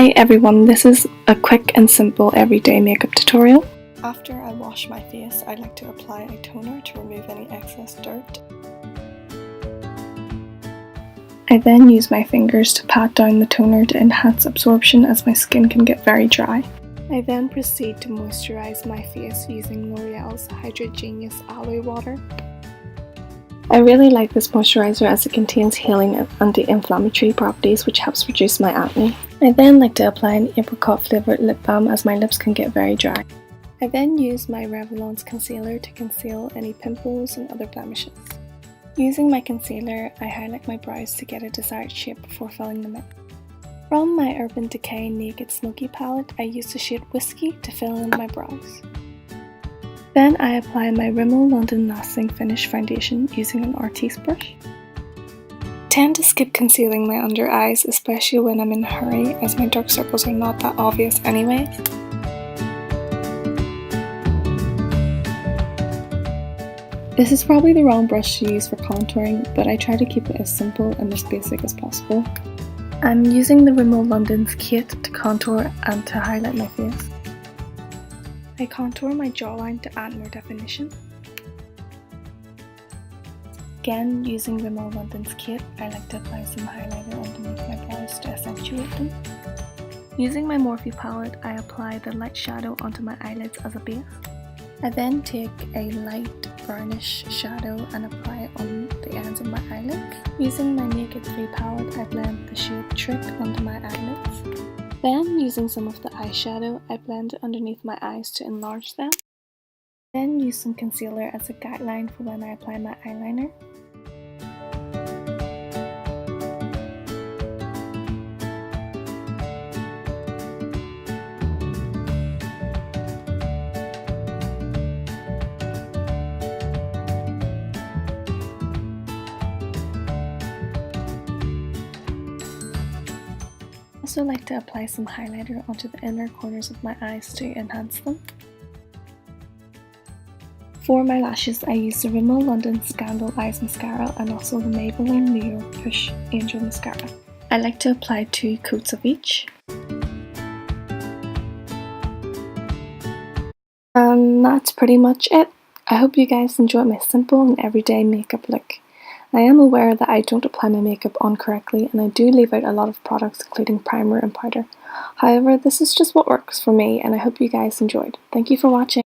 Hi everyone, this is a quick and simple everyday makeup tutorial. After I wash my face, I like to apply a toner to remove any excess dirt. I then use my fingers to pat down the toner to enhance absorption as my skin can get very dry. I then proceed to moisturize my face using L'Oreal's Hydra Genius Aloe Water. I really like this moisturizer as it contains healing and anti-inflammatory properties which helps reduce my acne. I then like to apply an apricot flavoured lip balm as my lips can get very dry. I then use my Revlon's concealer to conceal any pimples and other blemishes. Using my concealer, I highlight my brows to get a desired shape before filling them in. From my Urban Decay Naked Smoky palette, I use the shade Whiskey to fill in my brows. Then I apply my Rimmel London Lasting Finish Foundation using an Artiste brush. I tend to skip concealing my under eyes, especially when I'm in a hurry, as my dark circles are not that obvious anyway. This is probably the wrong brush to use for contouring, but I try to keep it as simple and as basic as possible. I'm using the Rimmel London's Kate to contour and to highlight my face. I contour my jawline to add more definition. Again, using Rimmel London's Kate, I like to apply some highlighter underneath my brows to accentuate them. Using my Morphe palette, I apply the light shadow onto my eyelids as a base. I then take a light brownish shadow and apply it on the ends of my eyelids. Using my Naked 3 palette, I blend the shade Trick onto my eyelids. Then, using some of the eyeshadow, I blend it underneath my eyes to enlarge them. Then use some concealer as a guideline for when I apply my eyeliner. I also like to apply some highlighter onto the inner corners of my eyes to enhance them. For my lashes, I use the Rimmel London Scandal Eyes Mascara and also the Maybelline New York Push Angel Mascara. I like to apply 2 coats of each. And that's pretty much it. I hope you guys enjoyed my simple and everyday makeup look. I am aware that I don't apply my makeup on correctly and I do leave out a lot of products including primer and powder. However, this is just what works for me and I hope you guys enjoyed. Thank you for watching.